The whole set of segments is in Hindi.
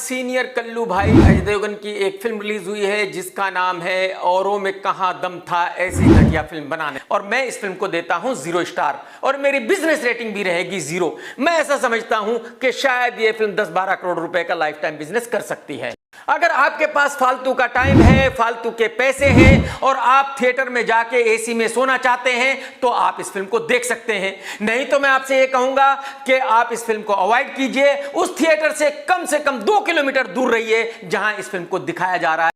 सीनियर कल्लू भाई अजय देवगन की एक फिल्म रिलीज हुई है जिसका नाम है औरों में कहां दम था ऐसी घटिया फिल्म बनाने, और मैं इस फिल्म को देता हूं 0 स्टार और मेरी बिजनेस रेटिंग भी रहेगी 0। मैं ऐसा समझता हूं कि शायद ये फिल्म 10-12 करोड़ रुपए का लाइफ टाइम बिजनेस कर सकती है। अगर आपके पास फालतू का टाइम है, फालतू के पैसे हैं और आप थिएटर में जाके एसी में सोना चाहते हैं तो आप इस फिल्म को देख सकते हैं। नहीं तो मैं आपसे ये कहूंगा कि आप इस फिल्म को अवॉइड कीजिए, उस थिएटर से कम 2 किलोमीटर दूर रहिए जहां इस फिल्म को दिखाया जा रहा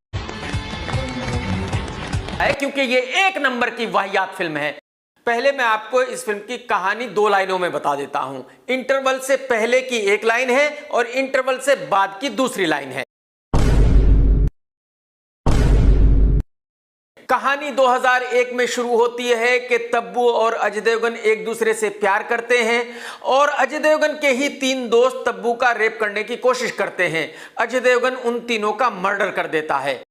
है, क्योंकि ये 1 नंबर की वाहियात फिल्म है। पहले मैं आपको इस फिल्म की कहानी 2 लाइनों में बता देता हूं। इंटरवल से पहले की 1 लाइन है और इंटरवल से बाद की दूसरी लाइन है। कहानी 2001 में शुरू होती है कि तब्बू और अजय देवगन एक दूसरे से प्यार करते हैं और अजय देवगन के ही 3 दोस्त तब्बू का रेप करने की कोशिश करते हैं। अजय देवगन उन तीनों का मर्डर कर देता है।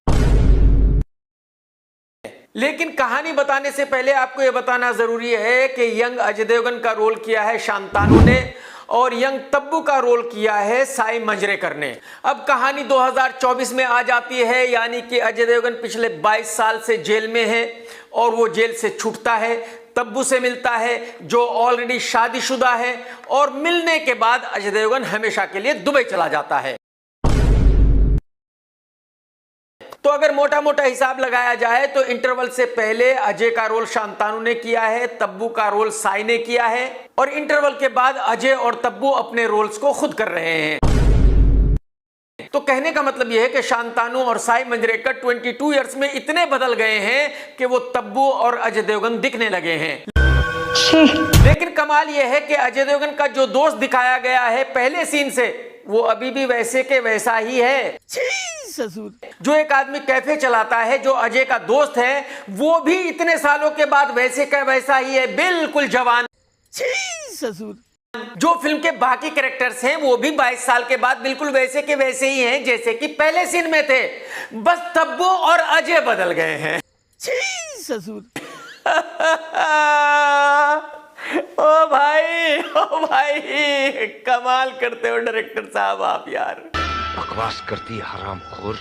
लेकिन कहानी बताने से पहले आपको यह बताना जरूरी है कि यंग अजय देवगन का रोल किया है शांतानु ने और यंग तब्बू का रोल किया है साई मंजरेकर ने। अब कहानी 2024 में आ जाती है, यानी कि अजय देवगन पिछले 22 साल से जेल में है और वो जेल से छूटता है, तब्बू से मिलता है जो ऑलरेडी शादीशुदा है और मिलने के बाद अजय देवगन हमेशा के लिए दुबई चला जाता है। तो अगर मोटा मोटा हिसाब लगाया जाए तो इंटरवल से पहले अजय का रोल शांतानु ने किया है, तब्बू का रोल साई ने किया है और इंटरवल के बाद अजय और तब्बू अपने रोल्स को खुद कर रहे हैं। तो कहने का मतलब यह है कि शांतानु और साई मंजरेकर 22 इयर्स में इतने बदल गए हैं कि वो तब्बू और अजय देवगन दिखने लगे हैं। लेकिन कमाल यह है कि अजय देवगन का जो दोस्त दिखाया गया है पहले सीन से, वो अभी भी वैसे के वैसा ही है। जो एक आदमी कैफे चलाता है जो अजय का दोस्त है, वो भी इतने सालों के बाद वैसे का वैसा ही है, बिल्कुल जवान। जो फिल्म के बाकी कैरेक्टर्स हैं वो भी 22 साल के बाद बिल्कुल वैसे के वैसे ही हैं जैसे कि पहले सीन में थे, बस तब्बू और अजय बदल गए हैं। ओ भाई कमाल करते हो डायरेक्टर साहब आप यार। बकवास करती है हरामखोर,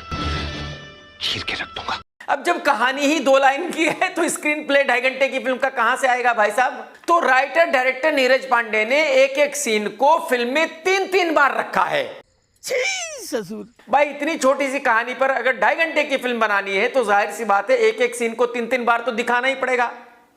चीर के रख दूंगा। अब जब कहानी ही 2 लाइन की है तो स्क्रीन प्ले 2.5 घंटे की फिल्म का कहां से आएगा भाई साहब। तो राइटर डायरेक्टर नीरज पांडे ने एक सीन को फिल्म में 3 बार रखा है। भाई इतनी छोटी सी कहानी पर अगर 2.5 घंटे की फिल्म बनानी है तो जाहिर सी बात है एक सीन को 3 बार तो दिखाना ही पड़ेगा।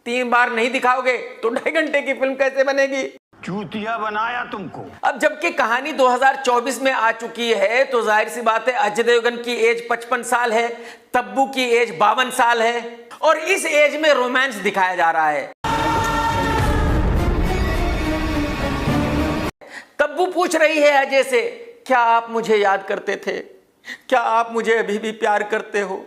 3 बार नहीं दिखाओगे तो 2.5 घंटे की फिल्म कैसे बनेगी? चूतिया बनाया तुमको। अब जबकि कहानी 2024 में आ चुकी है तो जाहिर सी बात है अजय देवगन की एज 55 साल है, तब्बू की एज 52 साल है और इस एज में रोमांस दिखाया जा रहा है। तब्बू पूछ रही है अजय से, क्या आप मुझे याद करते थे? क्या आप मुझे अभी भी प्यार करते हो?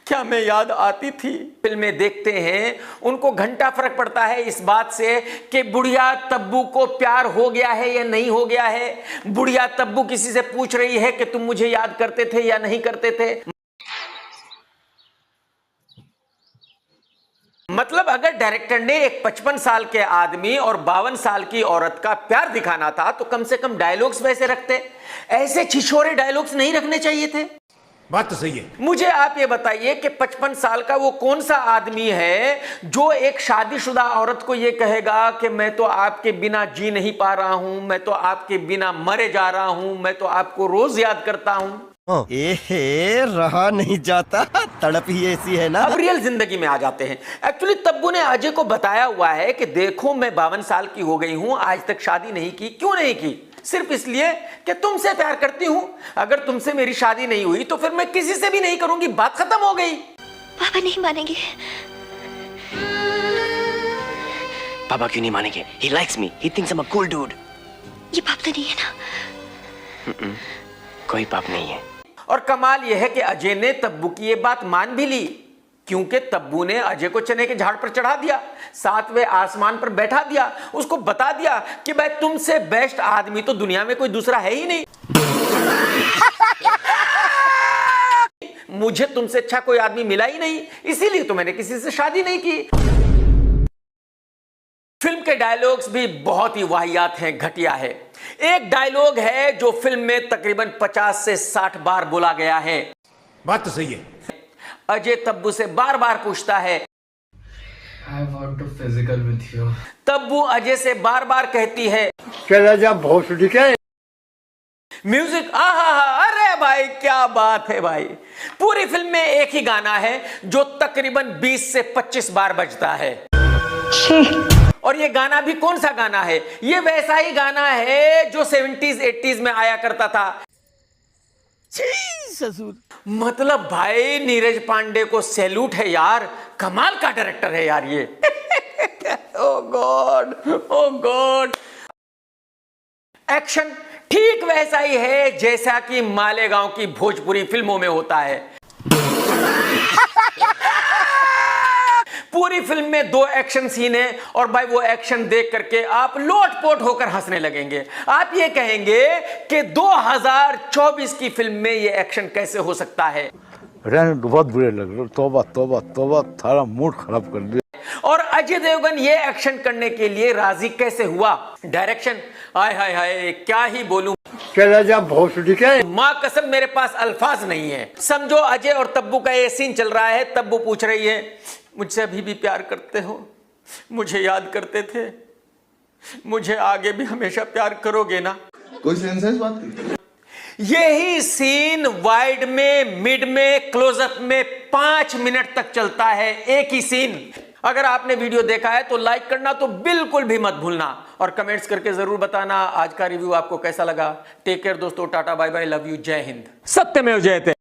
क्या मैं याद आती थी? फिल्में देखते हैं उनको घंटा फर्क पड़ता है इस बात से कि बुढ़िया तब्बू को प्यार हो गया है या नहीं हो गया है। बुढ़िया तब्बू किसी से पूछ रही है कि तुम मुझे याद करते थे या नहीं करते थे। मतलब अगर डायरेक्टर ने एक 55 साल के आदमी और 52 साल की औरत का प्यार दिखाना था तो कम से कम डायलॉग्स वैसे रखते, ऐसे छिछोरे डायलॉग्स नहीं रखने चाहिए थे। बात तो सही है। मुझे आप ये बताइए कि 55 साल का वो कौन सा आदमी है जो एक शादीशुदा औरत को ये कहेगा कि मैं तो आपके बिना जी नहीं पा रहा हूं, मैं तो आपके बिना मरे जा रहा हूं, मैं तो आपको रोज याद करता हूं। एहे, रहा नहीं जाता, तड़प ही ऐसी है ना। अब रियल जिंदगी में आ जाते हैं। एक्चुअली तब्बू ने अजय को बताया हुआ है कि देखो मैं 52 साल की हो गई हूं, आज तक शादी नहीं की। क्यों नहीं की? सिर्फ इसलिए कि तुमसे प्यार करती हूं। अगर तुमसे मेरी शादी नहीं हुई तो फिर मैं किसी से भी नहीं करूंगी, बात खत्म हो गई। पापा नहीं मानेंगे। पापा क्यों नहीं मानेंगे? He likes me. He thinks I'm a cool dude. ये पाप तो नहीं है ना? कोई पाप नहीं है। और कमाल यह है कि अजय ने तब्बू की यह बात मान भी ली, क्योंकि तब्बू ने अजय को चने के झाड़ पर चढ़ा दिया, 7वें आसमान पर बैठा दिया, उसको बता दिया कि भाई तुमसे बेस्ट आदमी तो दुनिया में कोई दूसरा है ही नहीं। मुझे तुमसे अच्छा कोई आदमी मिला ही नहीं, इसीलिए तो मैंने किसी से शादी नहीं की। फिल्म के डायलॉग्स भी बहुत ही वाहियात हैं, घटिया है। एक डायलॉग है जो फिल्म में तकरीबन 50 से 60 बार बोला गया है। बात तो सही है। अजय तब्बू से बार बार पूछता है, I want to physical with you. Tabu Ajay से बार बार कहती है, चला जा भोसड़ी के। म्यूजिक आहा, अरे भाई क्या बात है भाई। पूरी फिल्म में एक ही गाना है जो तकरीबन 20 से 25 बार बजता है। और ये गाना भी कौन सा गाना है? ये वैसा ही गाना है जो 70s 80s में आया करता था। मतलब भाई नीरज पांडे को सैल्यूट है यार, कमाल का डायरेक्टर है यार ये। ओ गॉड, ओ गॉड। एक्शन ठीक वैसा ही है जैसा कि मालेगांव की भोजपुरी फिल्मों में होता है। पूरी फिल्म में 2 एक्शन सीन है और भाई वो एक्शन देख करके आप लोटपोट होकर हंसने लगेंगे। आप ये कहेंगे कि 2024 की फिल्म में ये एक्शन कैसे हो सकता है। बहुत बुरे लग रहे। तौबा तौबा तौबा, थारा मूड खराब कर दिया। और अजय देवगन ये एक्शन करने के लिए राजी कैसे हुआ? डायरेक्शन, हाय हाय हाय, क्या ही बोलूं। चला जा भोसड़ी के। मां कसम मेरे पास अल्फाज नहीं है। समझो अजय और तब्बू का ये सीन चल रहा है। तब्बू पूछ रही है, मुझसे अभी भी प्यार करते हो? मुझे याद करते थे, मुझे आगे भी हमेशा प्यार करोगे ना? कोई सेंस है इस बात की? यही सीन वाइड में, मिड में, क्लोजअप में 5 मिनट तक चलता है, एक ही सीन। अगर आपने वीडियो देखा है तो लाइक करना तो बिल्कुल भी मत भूलना और कमेंट्स करके जरूर बताना आज का रिव्यू आपको कैसा लगा। टेक केयर दोस्तों, tata bye bye, love you, जय हिंद। सत्यमेव जयते।